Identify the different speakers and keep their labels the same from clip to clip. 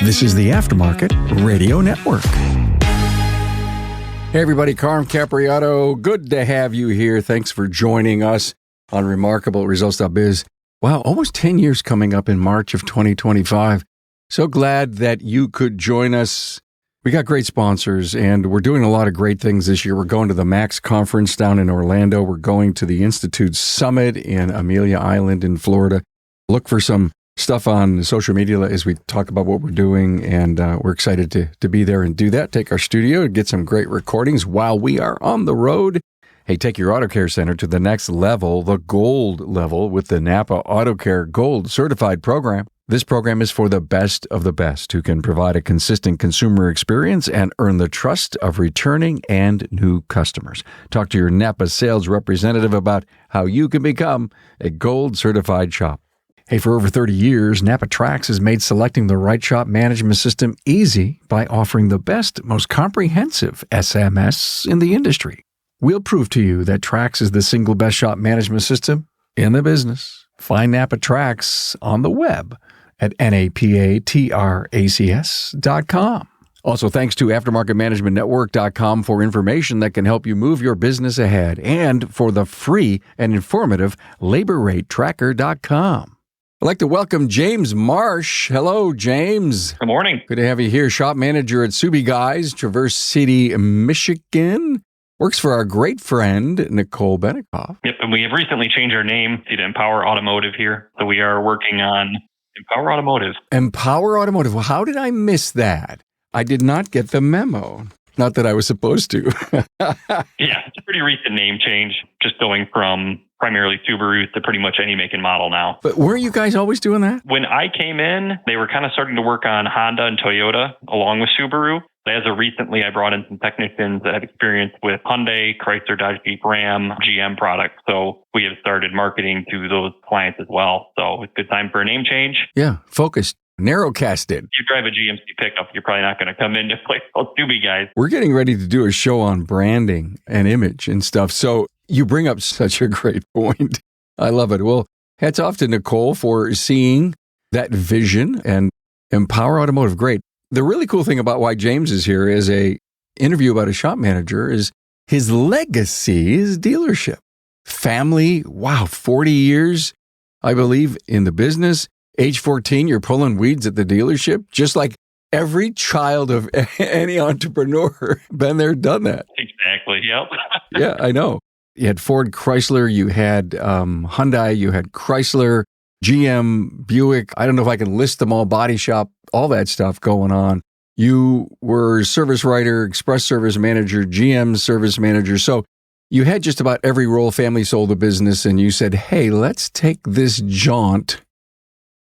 Speaker 1: This is the Aftermarket Radio Network. Hey everybody, Carm Capriotto. Good to have you here. Thanks for joining us on RemarkableResults.biz. Wow, almost 10 years coming up in March of 2025. So glad that you could join us. We got great sponsors, and we're doing a lot of great things this year. We're going to the MAX conference down in Orlando. We're going to the Institute Summit in Amelia Island in Florida. Look for some stuff on social media as we talk about what we're doing, and we're excited to be there and do that. Take our studio and get some great recordings while we are on the road. Hey, take your auto care center to the next level, the gold level, with the NAPA Auto Care Gold Certified Program. This program is for the best of the best who can provide a consistent consumer experience and earn the trust of returning and new customers. Talk to your NAPA sales representative about how you can become a gold certified shop. Hey, for over 30 years, NAPA Trax has made selecting the right shop management system easy by offering the best, most comprehensive SMS in the industry. We'll prove to you that Trax is the single best shop management system in the business. Find NAPA Trax on the web at napatracs.com. Also, thanks to AftermarketManagementNetwork.com for information that can help you move your business ahead, and for the free and informative LaborRateTracker.com. I'd like to welcome James Marsh. Hello, James.
Speaker 2: Good morning.
Speaker 1: Good to have you here. Shop manager at Subi Guys, Traverse City, Michigan. Works for our great friend, Nicole Benikoff.
Speaker 2: Yep, and we have recently changed our name to Empower Automotive here. So we are working on Empower Automotive.
Speaker 1: Empower Automotive. Well, how did I miss that? I did not get the memo. Not that I was supposed to.
Speaker 2: Yeah, it's a pretty recent name change, just going from primarily Subaru to pretty much any make and model now.
Speaker 1: But weren't you guys always doing that?
Speaker 2: When I came in, they were kind of starting to work on Honda and Toyota along with Subaru. As of recently, I brought in some technicians that have experience with Hyundai, Chrysler, Dodge, Jeep, Ram, GM products. So we have started marketing to those clients as well. So it's a good time for a name change.
Speaker 1: Yeah, focused, narrowcasted.
Speaker 2: If you drive a GMC pickup, you're probably not going to come into a place called Subi Guys.
Speaker 1: We're getting ready to do a show on branding and image and stuff. So you bring up such a great point. I love it. Well, hats off to Nicole for seeing that vision, and Empower Automotive. Great. The really cool thing about why James is here as a interview about a shop manager is his legacy, his dealership. Family, wow, 40 years, I believe, in the business. Age 14, you're pulling weeds at the dealership, just like every child of any entrepreneur. Been there, done that.
Speaker 2: Exactly, yep.
Speaker 1: Yeah, I know. You had Ford, Chrysler, you had Hyundai, you had Chrysler, GM, Buick. I don't know if I can list them all, body shop, all that stuff going on. You were service writer, express service manager, GM service manager. So you had just about every role. Family sold the business, and you said, hey, let's take this jaunt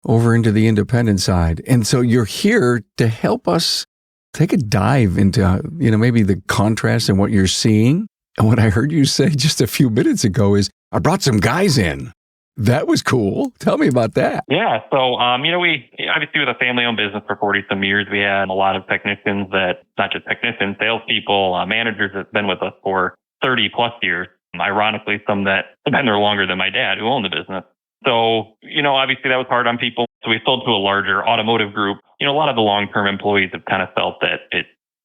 Speaker 1: over into the independent side. And so you're here to help us take a dive into, maybe the contrast and what you're seeing. And what I heard you say just a few minutes ago is, I brought some guys in. That was cool. Tell me about that.
Speaker 2: Yeah. So, we obviously with a family-owned business for 40-some years, we had a lot of technicians not just technicians, salespeople, managers that's been with us for 30-plus years. Ironically, some that have been there longer than my dad, who owned the business. So, obviously that was hard on people. So we sold to a larger automotive group. A lot of the long-term employees have kind of felt that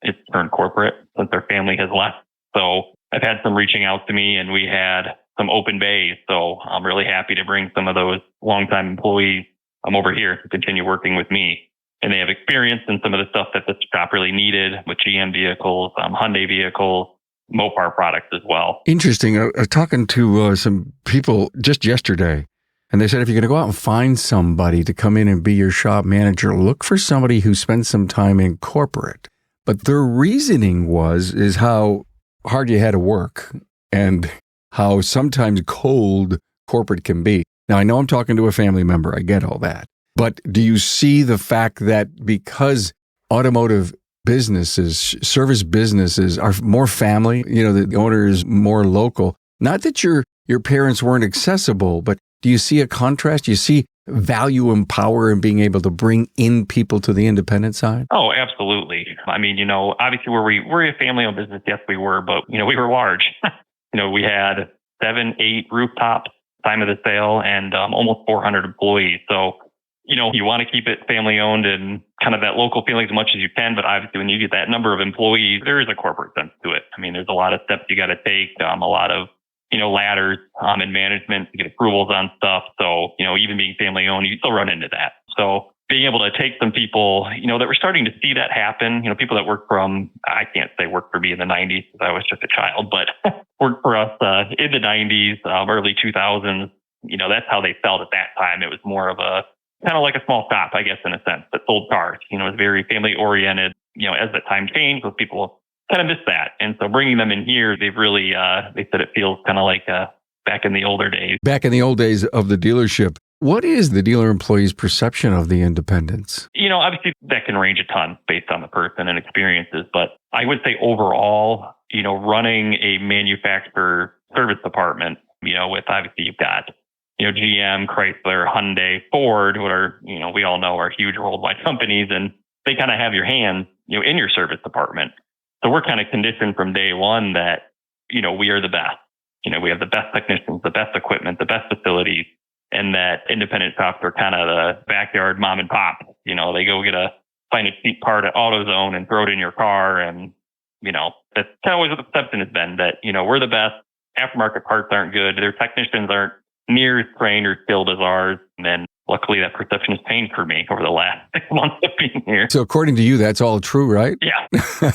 Speaker 2: it's turned corporate since their family has left. So I've had some reaching out to me, and we had some open bays. So I'm really happy to bring some of those longtime employees over here to continue working with me. And they have experience in some of the stuff that the shop really needed with GM vehicles, Hyundai vehicles, Mopar products as well.
Speaker 1: Interesting. I was talking to some people just yesterday, and they said if you're going to go out and find somebody to come in and be your shop manager, look for somebody who spent some time in corporate. But their reasoning is how hard you had to work and how sometimes cold corporate can be. Now, I know I'm talking to a family member. I get all that. But do you see the fact that because automotive businesses, service businesses are more family, the owner is more local, not that your parents weren't accessible, but do you see a contrast? Do you see value and power in being able to bring in people to the independent side?
Speaker 2: Oh, absolutely. I mean, obviously we're a family-owned business. Yes, we were, but, we were large. We had 7, 8 rooftops time of the sale and almost 400 employees. So, you want to keep it family owned and kind of that local feeling as much as you can. But obviously when you get that number of employees, there is a corporate sense to it. I mean, there's a lot of steps you got to take, a lot of, ladders in management to get approvals on stuff. So, even being family owned, you still run into that. So being able to take some people, that we're starting to see that happen, people that work from, I can't say work for me in the 90s because I was just a child, but worked for us in the 90s, early 2000s, that's how they felt at that time. It was more of a kind of like a small shop, I guess, in a sense, that sold cars. It was very family oriented. As that time changed, those people kind of missed that. And so bringing them in here, they've really, they said it feels kind of like back in the older days.
Speaker 1: Back in the old days of the dealership. What is the dealer employee's perception of the independents?
Speaker 2: Obviously that can range a ton based on the person and experiences, but I would say overall, running a manufacturer service department, with obviously you've got, GM, Chrysler, Hyundai, Ford, what are, we all know are huge worldwide companies, and they kind of have your hands, in your service department. So we're kind of conditioned from day one that, we are the best. We have the best technicians, the best equipment, the best facilities. And that independent shops are kind of the backyard mom and pop. They go find a cheap part at AutoZone and throw it in your car. And, that's kind of always what the perception has been that, we're the best. Aftermarket parts aren't good. Their technicians aren't near as trained or skilled as ours. And then luckily that perception has changed for me over the last 6 months of being here.
Speaker 1: So according to you, that's all true, right?
Speaker 2: Yeah.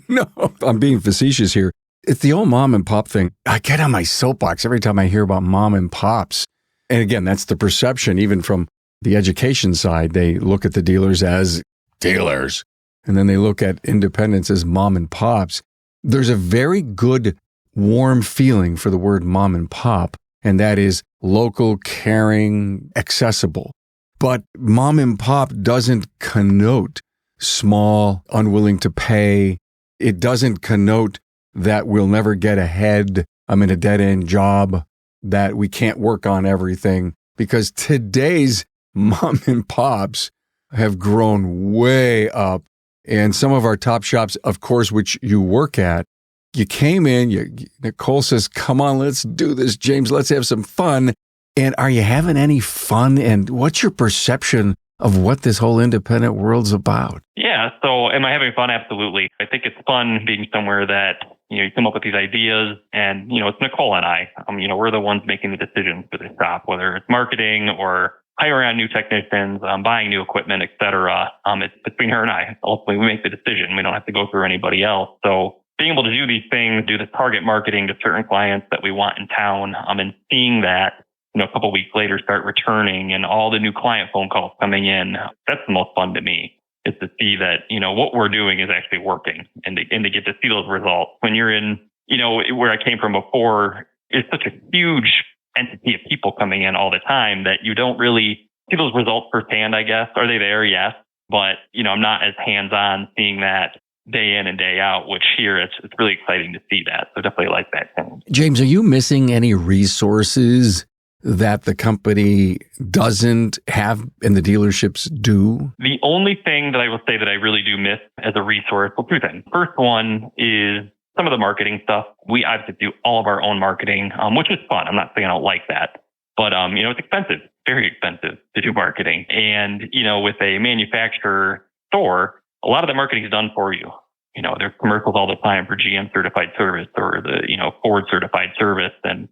Speaker 1: No, I'm being facetious here. It's the old mom and pop thing. I get on my soapbox every time I hear about mom and pops. And again, that's the perception, even from the education side. They look at the dealers as dealers, and then they look at independents as mom and pops. There's a very good, warm feeling for the word mom and pop, and that is local, caring, accessible. But mom and pop doesn't connote small, unwilling to pay. It doesn't connote that we'll never get ahead. I'm in a dead-end job, that we can't work on everything, because today's mom and pops have grown way up. And some of our top shops, of course, which you work at, you came in, Nicole says, come on, let's do this, James, let's have some fun. And are you having any fun? And what's your perception of what this whole independent world's about?
Speaker 2: Yeah. So am I having fun? Absolutely. I think it's fun being somewhere that, you come up with these ideas and, it's Nicole and I, we're the ones making the decisions for the shop, whether it's marketing or hiring on new technicians, buying new equipment, et cetera. It's between her and I. Ultimately, we make the decision. We don't have to go through anybody else. So being able to do these things, do the target marketing to certain clients that we want in town, and seeing that, a couple of weeks later start returning and all the new client phone calls coming in, that's the most fun to me. Is to see that, what we're doing is actually working and to get to see those results. When you're in, where I came from before, it's such a huge entity of people coming in all the time that you don't really see those results firsthand, I guess. Are they there? Yes. But, I'm not as hands-on seeing that day in and day out, which here it's really exciting to see that. So definitely like that thing.
Speaker 1: James, are you missing any resources that the company doesn't have and the dealerships do?
Speaker 2: The only thing that I will say that I really do miss as a resource, well, two things. First one is some of the marketing stuff. We obviously do all of our own marketing, which is fun. I'm not saying I don't like that, but it's expensive, very expensive to do marketing. And, with a manufacturer store, a lot of the marketing is done for you. There's commercials all the time for GM certified service or the, Ford certified service. And,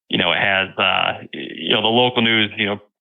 Speaker 2: it has, the local news,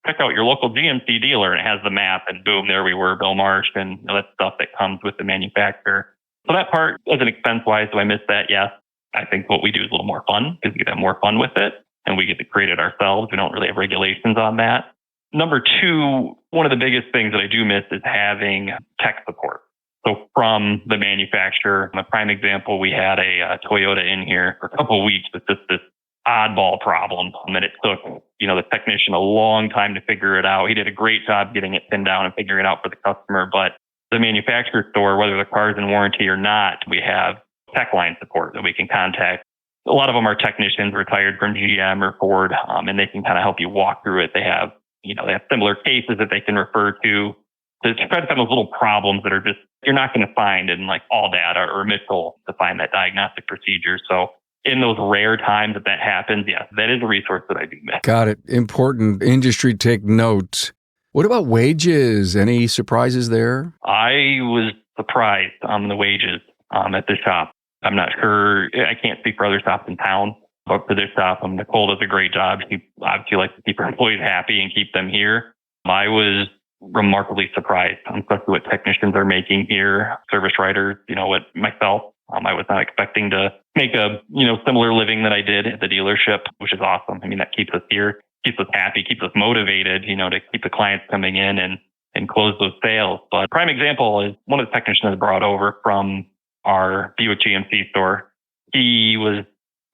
Speaker 2: check out your local GMC dealer, and it has the map, and boom, there we were, Bill Marsh, and that stuff that comes with the manufacturer. So that part, as an expense-wise, do I miss that? Yes. I think what we do is a little more fun because we get to have more fun with it, and we get to create it ourselves. We don't really have regulations on that. Number two, one of the biggest things that I do miss is having tech support. So from the manufacturer, a prime example, we had a Toyota in here for a couple of weeks with just this oddball problem. And it took, the technician a long time to figure it out. He did a great job getting it pinned down and figuring it out for the customer. But the manufacturer store, whether the car is in warranty or not, we have tech line support that we can contact. A lot of them are technicians retired from GM or Ford, and they can kind of help you walk through it. They have, they have similar cases that they can refer to try to find those little problems that are just, you're not going to find in like all data or Mitchell to find that diagnostic procedure. So in those rare times that happens, yes, that is a resource that I do miss.
Speaker 1: Got it. Important industry take note. What about wages? Any surprises there?
Speaker 2: I was surprised on the wages at this shop. I'm not sure. I can't speak for other shops in town, but for this shop, Nicole does a great job. She obviously likes to keep her employees happy and keep them here. I was remarkably surprised, especially what technicians are making here, service writers, what myself. I was not expecting to make a, similar living that I did at the dealership, which is awesome. I mean, that keeps us here, keeps us happy, keeps us motivated, to keep the clients coming in and close those sales. But prime example is one of the technicians I brought over from our Buick GMC store. He was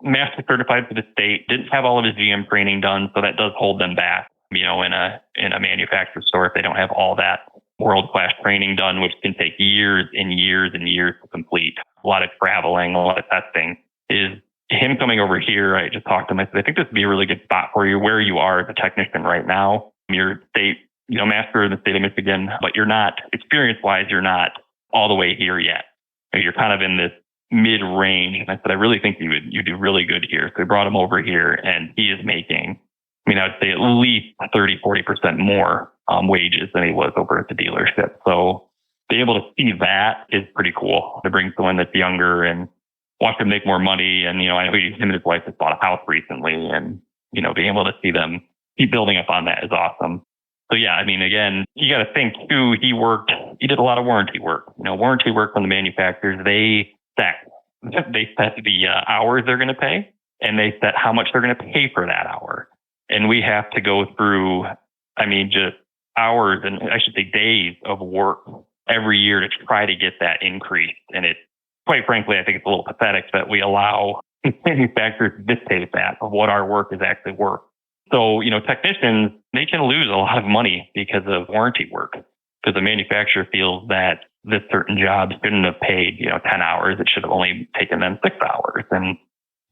Speaker 2: master certified for the state, didn't have all of his GM training done, so that does hold them back, in a manufacturer store if they don't have all that world-class training done, which can take years and years and years to complete. A lot of traveling, a lot of testing. Is him coming over here, I just talked to him, I said, I think this would be a really good spot for you where you are as a technician right now. You're state, master in the state of Michigan, but you're not, experience-wise, you're not all the way here yet. You're kind of in this mid-range. And I said, I really think you do really good here. So we brought him over here and he is making, I would say at least 30-40% more wages than he was over at the dealership. So being able to see that is pretty cool, to bring someone that's younger and watch them make more money. And, I know him and his wife just bought a house recently and, being able to see them keep building up on that is awesome. So yeah, again, you got to think too, he did a lot of warranty work. Warranty work from the manufacturers, they set the hours they're going to pay and they set how much they're going to pay for that hour. And we have to go through, just hours and I should say days of work every year to try to get that increase. And it, quite frankly, I think it's a little pathetic that we allow manufacturers to dictate that of what our work is actually worth. So, technicians, they can lose a lot of money because of warranty work, because the manufacturer feels that this certain job shouldn't have paid, 10 hours. It should have only taken them 6 hours. And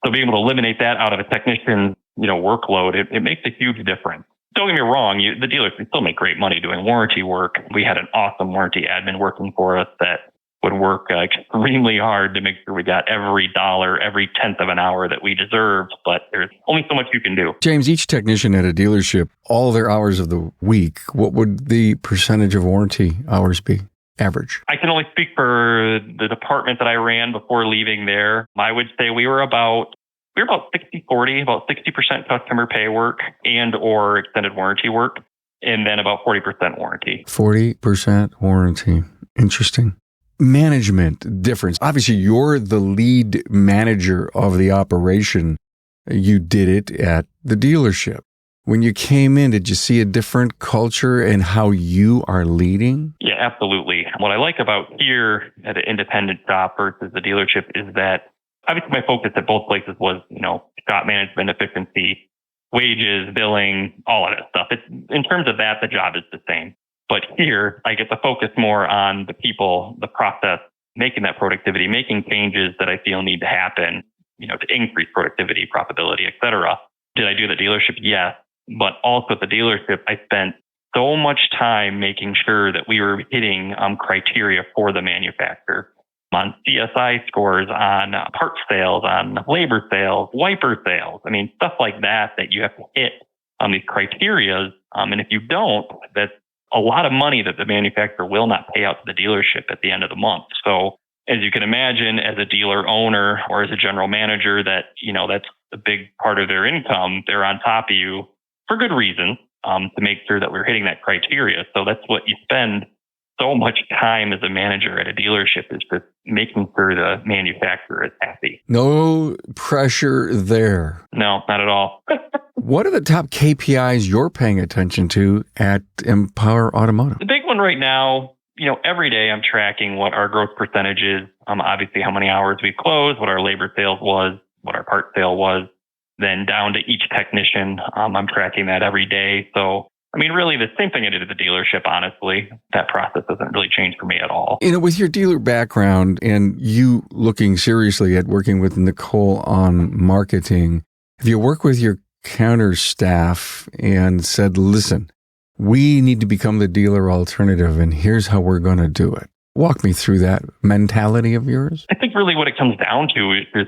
Speaker 2: so being able to eliminate that out of a technician's, workload, it makes a huge difference. Don't get me wrong, the dealers can still make great money doing warranty work. We had an awesome warranty admin working for us that would work extremely hard to make sure we got every dollar, every tenth of an hour that we deserved. But there's only so much you can do.
Speaker 1: James, each technician at a dealership, all their hours of the week, what would the percentage of warranty hours be? Average.
Speaker 2: I can only speak for the department that I ran before leaving there. I would say we were about 60-40, about 60% customer pay work and or extended warranty work, and then about 40% warranty.
Speaker 1: 40% warranty. Interesting. Management difference. Obviously, you're the lead manager of the operation. You did it at the dealership. When you came in, did you see a different culture and how you are leading? Yeah,
Speaker 2: absolutely. What I like about here at an independent shop versus the dealership is that obviously my focus at both places was, shop management, efficiency, wages, billing, all of that stuff. In terms of that, the job is the same. But here, I get to focus more on the people, the process, making that productivity, making changes that I feel need to happen, to increase productivity, profitability, et cetera. Did I do the dealership? Yes. But also at the dealership, I spent so much time making sure that we were hitting criteria for the manufacturer on CSI scores, on parts sales, on labor sales, wiper sales. Stuff like that you have to hit on these criterias. And if you don't, that's a lot of money that the manufacturer will not pay out to the dealership at the end of the month. So as you can imagine, as a dealer owner or as a general manager, that's a big part of their income. They're on top of you for good reason, to make sure that we're hitting that criteria. So that's what you spend so much time as a manager at a dealership, is just making sure the manufacturer is happy.
Speaker 1: No pressure there.
Speaker 2: No, not at all.
Speaker 1: What are the top KPIs you're paying attention to at Empower Automotive?
Speaker 2: The big one right now, every day I'm tracking what our growth percentage is. Obviously how many hours we closed, what our labor sales was, what our part sale was, then down to each technician. I'm tracking that every day. So, really the same thing I did at the dealership, honestly. That process doesn't really change for me at all.
Speaker 1: With your dealer background and you looking seriously at working with Nicole on marketing, have you worked with your counter staff and said, listen, we need to become the dealer alternative and here's how we're going to do it? Walk me through that mentality of yours.
Speaker 2: I think really what it comes down to is,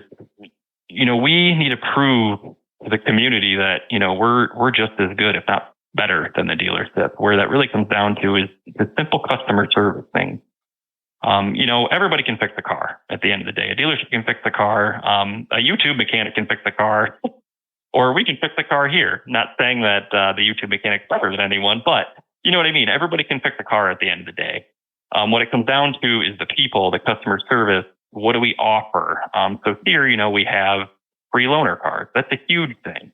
Speaker 2: we need to prove to the community that, we're just as good, if not better than the dealership. Where that really comes down to is the simple customer service thing. Everybody can fix the car at the end of the day. A dealership can fix the car. A YouTube mechanic can fix the car. Or we can fix the car here. Not saying that the YouTube mechanic's better than anyone, but you know what I mean? Everybody can fix the car at the end of the day. What it comes down to is the people, the customer service. What do we offer? So here, we have free loaner cars. That's a huge thing.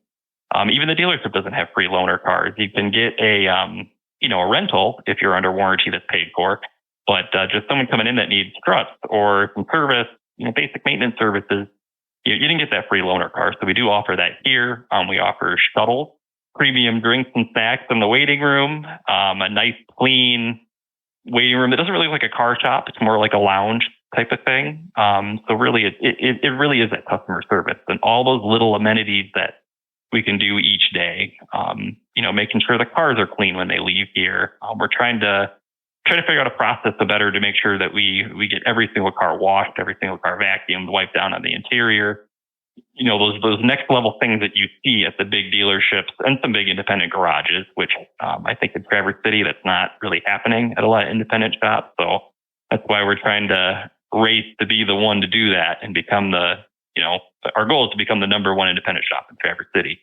Speaker 2: Even the dealership doesn't have free loaner cars. You can get a rental if you're under warranty that's paid for. But just someone coming in that needs struts or some service, basic maintenance services, you didn't get that free loaner car. So we do offer that here. We offer shuttles, premium drinks and snacks in the waiting room, a nice clean waiting room that doesn't really look like a car shop. It's more like a lounge type of thing. So really, it really is that customer service and all those little amenities that we can do each day. Making sure the cars are clean when they leave here. We're trying to figure out a process to make sure that we get every single car washed, every single car vacuumed, wiped down on the interior. Those next level things that you see at the big dealerships and some big independent garages, which I think in Traverse City, that's not really happening at a lot of independent shops. So that's why we're trying to race to be the one to do that and become our goal is to become the number one independent shop in Traverse City.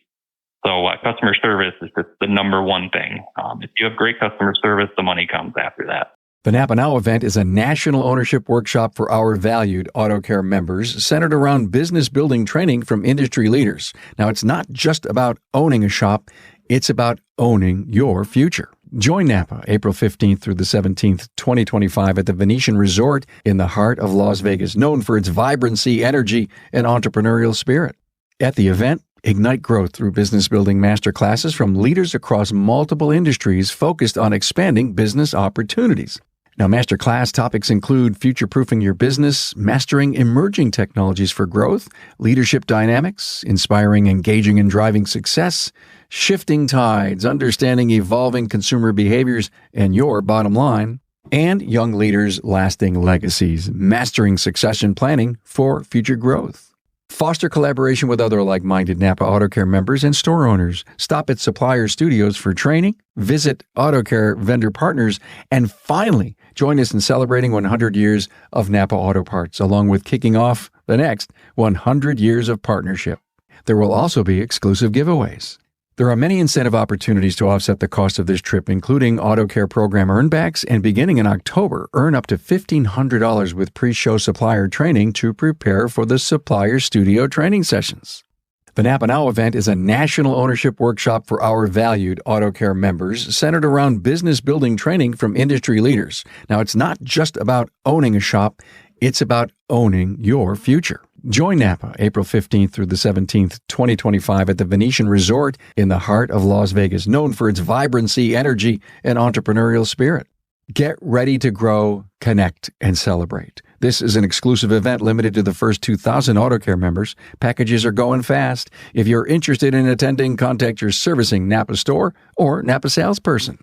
Speaker 2: So customer service is just the number one thing. If you have great customer service, the money comes after that.
Speaker 1: The NAPA Now event is a national ownership workshop for our valued AutoCare members centered around business building training from industry leaders. Now, it's not just about owning a shop, it's about owning your future. Join NAPA April 15th through the 17th, 2025 at the Venetian Resort in the heart of Las Vegas, known for its vibrancy, energy, and entrepreneurial spirit. At the event, ignite growth through business building master classes from leaders across multiple industries focused on expanding business opportunities. Now, master class topics include future-proofing your business, mastering emerging technologies for growth, leadership dynamics, inspiring, engaging, and driving success, shifting tides, understanding evolving consumer behaviors and your bottom line, and young leaders' lasting legacies, mastering succession planning for future growth. Foster collaboration with other like-minded NAPA AutoCare members and store owners. Stop at supplier studios for training, visit AutoCare vendor partners, and finally, join us in celebrating 100 years of NAPA Auto Parts, along with kicking off the next 100 years of partnership. There will also be exclusive giveaways. There are many incentive opportunities to offset the cost of this trip, including AutoCare program earnbacks, and beginning in October, earn up to $1,500 with pre-show supplier training to prepare for the supplier studio training sessions. The NAPA Now event is a national ownership workshop for our valued AutoCare members centered around business building training from industry leaders. Now, it's not just about owning a shop, it's about owning your future. Join NAPA April 15th through the 17th, 2025 at the Venetian Resort in the heart of Las Vegas, known for its vibrancy, energy, and entrepreneurial spirit. Get ready to grow, connect, and celebrate. This is an exclusive event limited to the first 2,000 AutoCare members. Packages are going fast. If you're interested in attending, contact your servicing NAPA store or NAPA salesperson.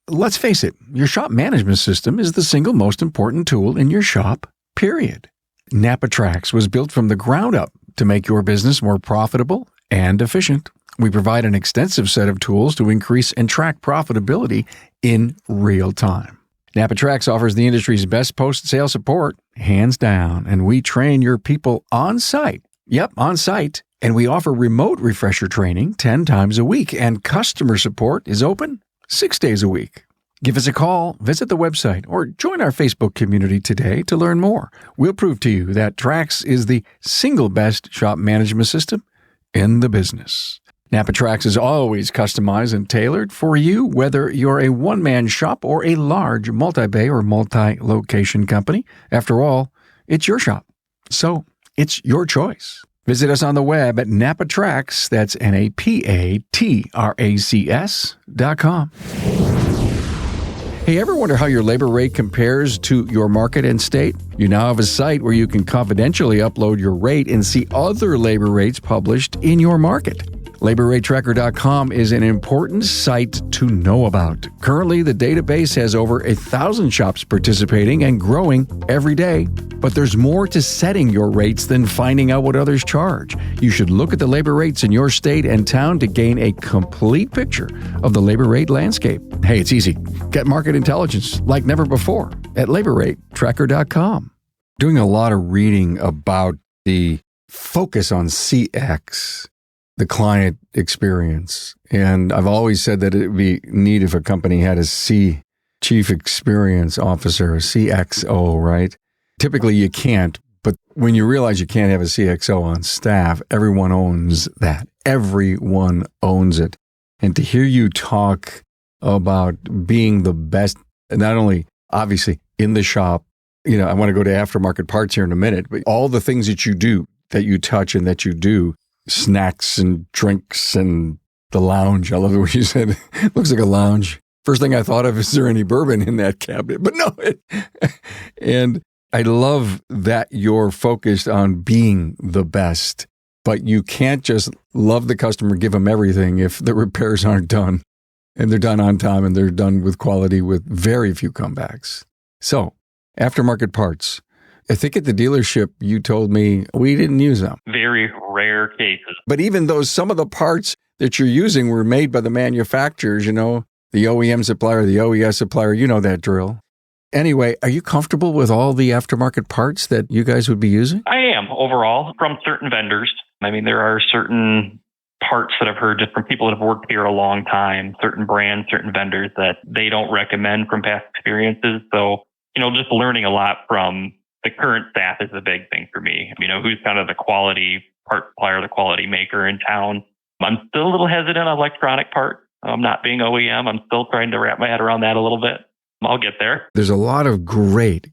Speaker 1: Let's face it, your shop management system is the single most important tool in your shop, period. NAPA Trax was built from the ground up to make your business more profitable and efficient. We provide an extensive set of tools to increase and track profitability in real time. NAPA Trax offers the industry's best post-sale support, hands down, and we train your people on site. Yep, on site. And we offer remote refresher training 10 times a week, and customer support is open 6 days a week. Give us a call, visit the website, or join our Facebook community today to learn more. We'll prove to you that Trax is the single best shop management system in the business. NAPA Trax is always customized and tailored for you, whether you're a one-man shop or a large multi-bay or multi-location company. After all, it's your shop, so it's your choice. Visit us on the web at NAPATRAX, that's NAPATRACS.com. Hey, ever wonder how your labor rate compares to your market and state? You now have a site where you can confidentially upload your rate and see other labor rates published in your market. LaborRateTracker.com is an important site to know about. Currently, the database has over 1,000 shops participating and growing every day. But there's more to setting your rates than finding out what others charge. You should look at the labor rates in your state and town to gain a complete picture of the labor rate landscape. Hey, it's easy. Get market intelligence like never before at laborratetracker.com. Doing a lot of reading about the focus on CX, the client experience. And I've always said that it would be neat if a company had a Chief Experience Officer, a CXO, right? Typically you can't, but when you realize you can't have a CXO on staff, everyone owns that. Everyone owns it. And to hear you talk about being the best, not only obviously in the shop, I want to go to Aftermarket Parts here in a minute, but all the things that you do, that you touch and that you do, snacks and drinks and the lounge. I love it when you said, it looks like a lounge. First thing I thought of, is there any bourbon in that cabinet? But no. And I love that you're focused on being the best, but you can't just love the customer, give them everything if the repairs aren't done and they're done on time and they're done with quality with very few comebacks. So, Aftermarket Parts. I think at the dealership, you told me we didn't use them.
Speaker 2: Very rare cases.
Speaker 1: But even though some of the parts that you're using were made by the manufacturers, the OEM supplier, the OES supplier, that drill. Anyway, are you comfortable with all the aftermarket parts that you guys would be using?
Speaker 2: I am, overall, from certain vendors. I mean, there are certain parts that I've heard just from people that have worked here a long time, certain brands, certain vendors that they don't recommend from past experiences. So, just learning a lot from the current staff is a big thing for me. Who's kind of the quality part supplier, the quality maker in town. I'm still a little hesitant on electronic parts. I'm not being OEM. I'm still trying to wrap my head around that a little bit. I'll get there.
Speaker 1: There's a lot of great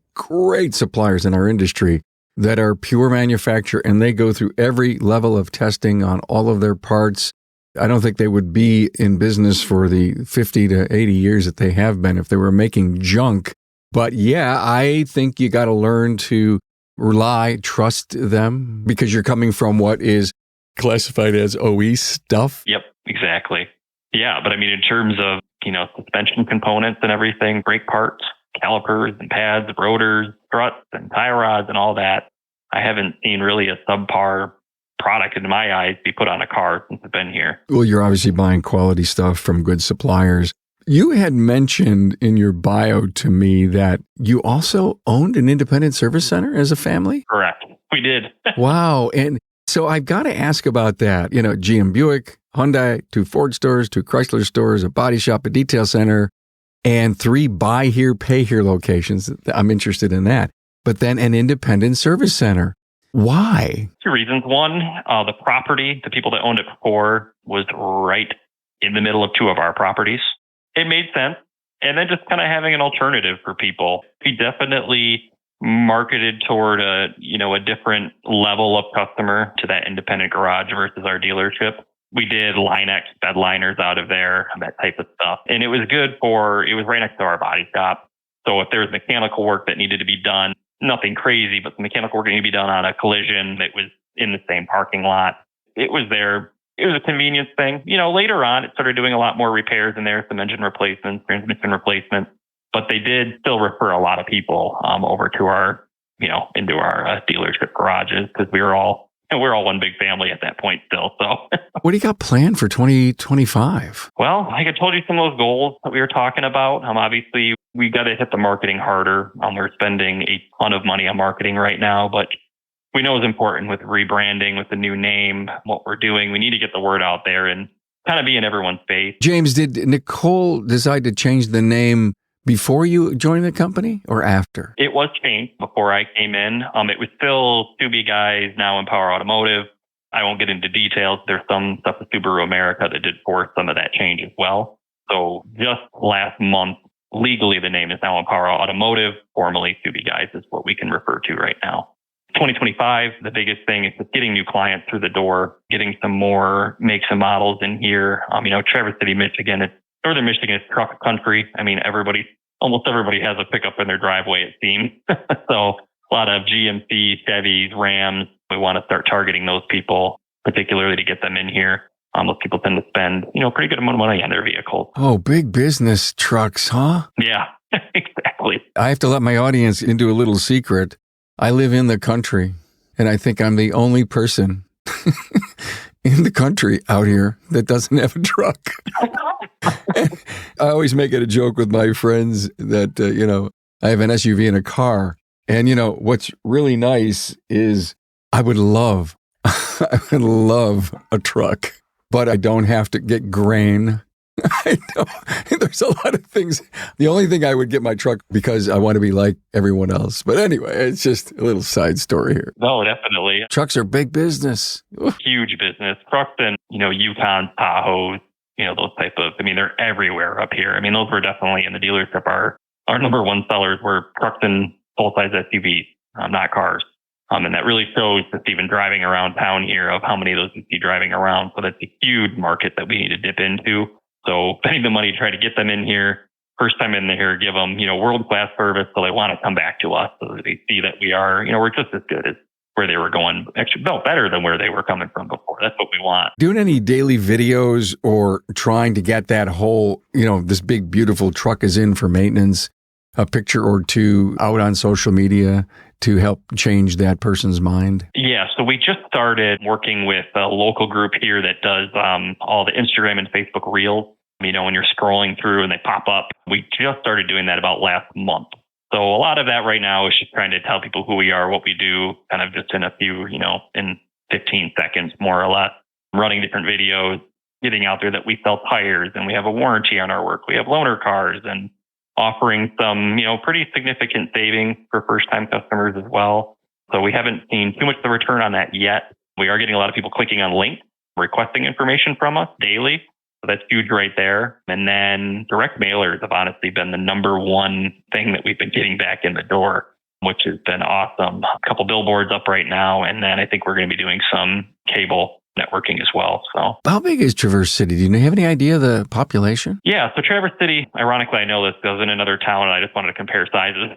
Speaker 1: suppliers in our industry that are pure manufacturer, and they go through every level of testing on all of their parts. I don't think they would be in business for the 50 to 80 years that they have been if they were making junk. But yeah, I think you got to learn to trust them, because you're coming from what is classified as OE stuff.
Speaker 2: Yep, exactly. Yeah, but in terms of, suspension components and everything, brake parts, calipers and pads, rotors, struts and tie rods and all that, I haven't seen really a subpar product in my eyes be put on a car since I've been here.
Speaker 1: Well, you're obviously buying quality stuff from good suppliers. You had mentioned in your bio to me that you also owned an independent service center as a family?
Speaker 2: Correct. We did.
Speaker 1: Wow. And so I've got to ask about that. GM Buick, Hyundai, 2 Ford stores, 2 Chrysler stores, a body shop, a detail center, and 3 buy here, pay here locations. I'm interested in that. But then an independent service center. Why?
Speaker 2: 2 reasons. One, the property, the people that owned it before, was right in the middle of 2 of our properties. It made sense. And then just kind of having an alternative for people. We definitely marketed toward a different level of customer to that independent garage versus our dealership. We did Line-X bed liners out of there, that type of stuff. And it was good it was right next to our body shop. So if there's mechanical work that needed to be done, nothing crazy, but the mechanical work that needed to be done on a collision that was in the same parking lot, it was there. It was a convenience thing. Later on, it started doing a lot more repairs in there, some engine replacements, transmission replacements. But they did still refer a lot of people over to our, into our dealership garages, because we're all one big family at that point still. So,
Speaker 1: what do you got planned for 2025?
Speaker 2: Well, like I told you, some of those goals that we were talking about. Obviously, we got to hit the marketing harder. We're spending a ton of money on marketing right now, but we know it's important with rebranding, with the new name, what we're doing. We need to get the word out there and kind of be in everyone's face.
Speaker 1: James, did Nicole decide to change the name before you joined the company or after?
Speaker 2: It was changed before I came in. It was still Subi guys, now Empower Automotive. I won't get into details. There's some stuff with Subaru America that did force some of that change as well. So just last month, legally, the name is now Empower Automotive. Formerly, Subi guys is what we can refer to right now. 2025, the biggest thing is just getting new clients through the door, getting some more makes and models in here. Traverse City, Michigan, Northern Michigan is truck country. Almost everybody has a pickup in their driveway, it seems. So a lot of GMC, Chevys, Rams. We want to start targeting those people, particularly to get them in here. Those people tend to spend, pretty good amount of money on their vehicles.
Speaker 1: Oh, big business trucks, huh?
Speaker 2: Yeah, exactly.
Speaker 1: I have to let my audience into a little secret. I live in the country, and I think I'm the only person in the country out here that doesn't have a truck. I always make it a joke with my friends that, I have an SUV and a car. And, what's really nice is I would love a truck, but I don't have to get grain. I know there's a lot of things. The only thing I would get my truck because I want to be like everyone else. But anyway, it's just a little side story here.
Speaker 2: No, definitely.
Speaker 1: Trucks are big business.
Speaker 2: Huge business. Trucks and, Yukon, Tahoes, those type of, they're everywhere up here. Those were definitely in the dealership. Our number one sellers were trucks and full-size SUVs, not cars. And that really shows just even driving around town here of how many of those you see driving around. So that's a huge market that we need to dip into. So spending the money to try to get them in here, first time in here, give them, world-class service so they want to come back to us so that they see that we are, we're just as good as where they were going. Actually, no, better than where they were coming from before. That's what we want.
Speaker 1: Doing any daily videos or trying to get that whole, this big, beautiful truck is in for maintenance, a picture or two out on social media to help change that person's mind?
Speaker 2: Yeah, so we just started working with a local group here that does all the Instagram and Facebook Reels. When you're scrolling through and they pop up, we just started doing that about last month. So a lot of that right now is just trying to tell people who we are, what we do, kind of just in a few, in 15 seconds, more or less, running different videos, getting out there that we sell tires and we have a warranty on our work. We have loaner cars and offering some, pretty significant savings for first-time customers as well. So we haven't seen too much of the return on that yet. We are getting a lot of people clicking on links, requesting information from us daily. So that's huge right there. And then direct mailers have honestly been the number one thing that we've been getting back in the door, which has been awesome. A couple billboards up right now. And then I think we're going to be doing some cable networking as well. So
Speaker 1: how big is Traverse City? Do you have any idea of the population?
Speaker 2: Yeah. So Traverse City, ironically, I know this goes in another town and I just wanted to compare sizes.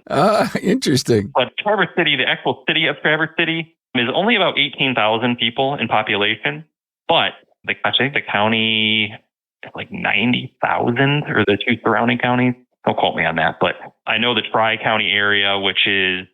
Speaker 1: Interesting.
Speaker 2: But Traverse City, the actual city of Traverse City, is only about 18,000 people in population. But I think the county is like 90,000 or the two surrounding counties. Don't quote me on that. But I know the Tri-County area, which is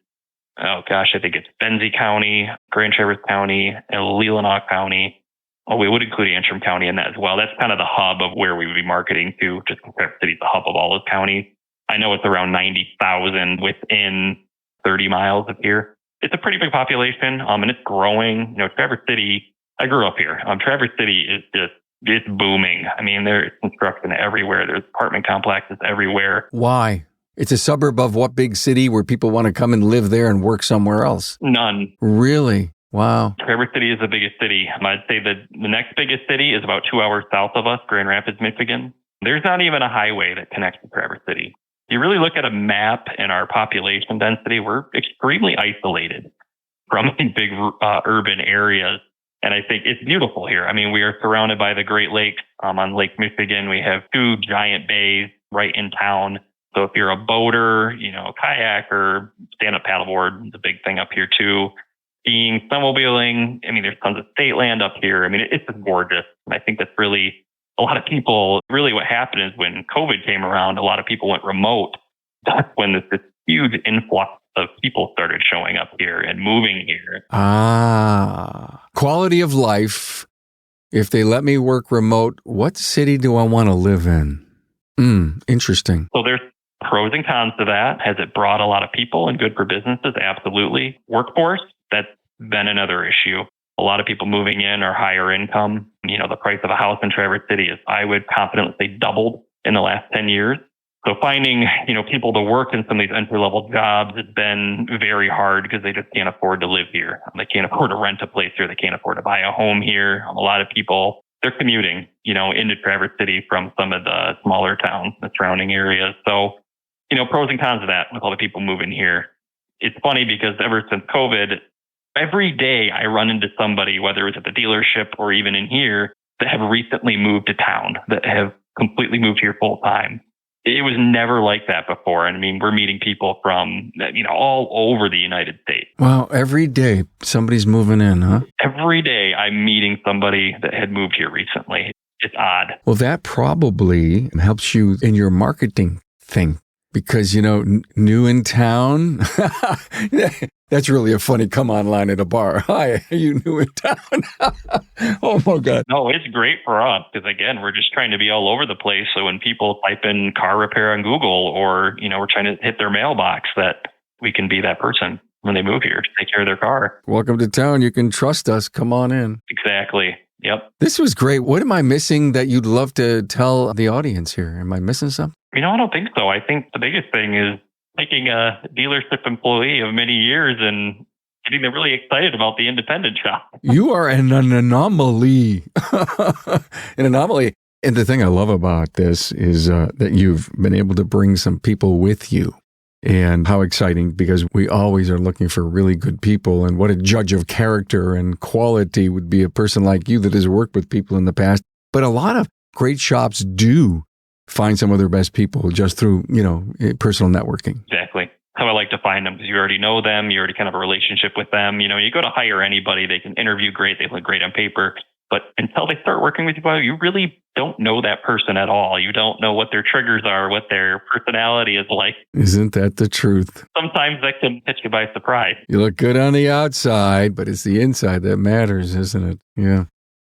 Speaker 2: I think it's Benzie County, Grand Traverse County, and Leelanau County. Oh, we would include Antrim County in that as well. That's kind of the hub of where we would be marketing to, just Traverse City is the hub of all those counties. I know it's around 90,000 within 30 miles of here. It's a pretty big population, and it's growing. Traverse City, I grew up here. Traverse City is it's booming. There's construction everywhere. There's apartment complexes everywhere.
Speaker 1: Why? It's a suburb of what big city where people want to come and live there and work somewhere else?
Speaker 2: None.
Speaker 1: Really? Wow.
Speaker 2: Traverse City is the biggest city. I'd say that the next biggest city is about 2 hours south of us, Grand Rapids, Michigan. There's not even a highway that connects to Traverse City. If you really look at a map and our population density, we're extremely isolated from the big urban areas. And I think it's beautiful here. We are surrounded by the Great Lakes. On Lake Michigan, we have 2 giant bays right in town. So if you're a boater, kayaker, stand-up paddleboard is a big thing up here too. Skiing, snowmobiling. There's tons of state land up here. It's just gorgeous. And I think that's really a lot of people. Really, what happened is when COVID came around, a lot of people went remote. That's when this huge influx of people started showing up here and moving here.
Speaker 1: Quality of life. If they let me work remote, what city do I want to live in? Interesting.
Speaker 2: So there's pros and cons to that. Has it brought a lot of people and good for businesses? Absolutely. Workforce, that's been another issue. A lot of people moving in are higher income. The price of a house in Traverse City is, I would confidently say, doubled in the last 10 years. So finding, people to work in some of these entry-level jobs has been very hard because they just can't afford to live here. They can't afford to rent a place here. They can't afford to buy a home here. A lot of people, they're commuting, into Traverse City from some of the smaller towns, the surrounding areas. So, pros and cons of that with all the people moving here. It's funny because ever since COVID, every day I run into somebody, whether it's at the dealership or even in here, that have recently moved to town, that have completely moved here full time. It was never like that before. And we're meeting people from, all over the United States.
Speaker 1: Wow. Every day somebody's moving in, huh?
Speaker 2: Every day I'm meeting somebody that had moved here recently. It's odd.
Speaker 1: Well, that probably helps you in your marketing thing. because, new in town. That's really a funny come on line at a bar. Hi, are you new in town? Oh my God.
Speaker 2: No, it's great for us because, again, we're just trying to be all over the place. So when people type in car repair on Google or, we're trying to hit their mailbox, that we can be that person when they move here to take care of their car.
Speaker 1: Welcome to town. You can trust us. Come on in.
Speaker 2: Exactly. Yep.
Speaker 1: This was great. What am I missing that you'd love to tell the audience here? Am I missing something?
Speaker 2: I don't think so. I think the biggest thing is taking a dealership employee of many years and getting them really excited about the independent shop.
Speaker 1: You are an anomaly. An anomaly. And the thing I love about this is that you've been able to bring some people with you. And how exciting, because we always are looking for really good people. And what a judge of character and quality would be a person like you that has worked with people in the past. But a lot of great shops do find some of their best people just through, personal networking.
Speaker 2: Exactly. How I like to find them, because you already know them. You already kind of have a relationship with them. You go to hire anybody, they can interview great. They look great on paper. But until they start working with you, you really don't know that person at all. You don't know what their triggers are, what their personality is like.
Speaker 1: Isn't that the truth?
Speaker 2: Sometimes that can catch you by surprise.
Speaker 1: You look good on the outside, but it's the inside that matters, isn't it? Yeah.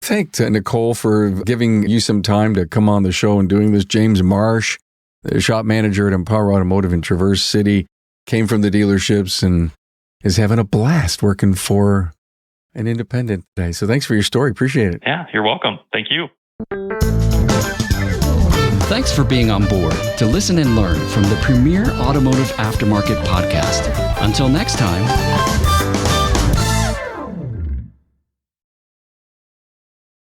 Speaker 1: Thanks, Nicole, for giving you some time to come on the show and doing this. James Marsh, the shop manager at Empower Automotive in Traverse City, came from the dealerships and is having a blast working for an independent today. So thanks for your story. Appreciate it.
Speaker 2: Yeah, you're welcome. Thank you.
Speaker 3: Thanks for being on board to listen and learn from the premier automotive aftermarket podcast. Until next time.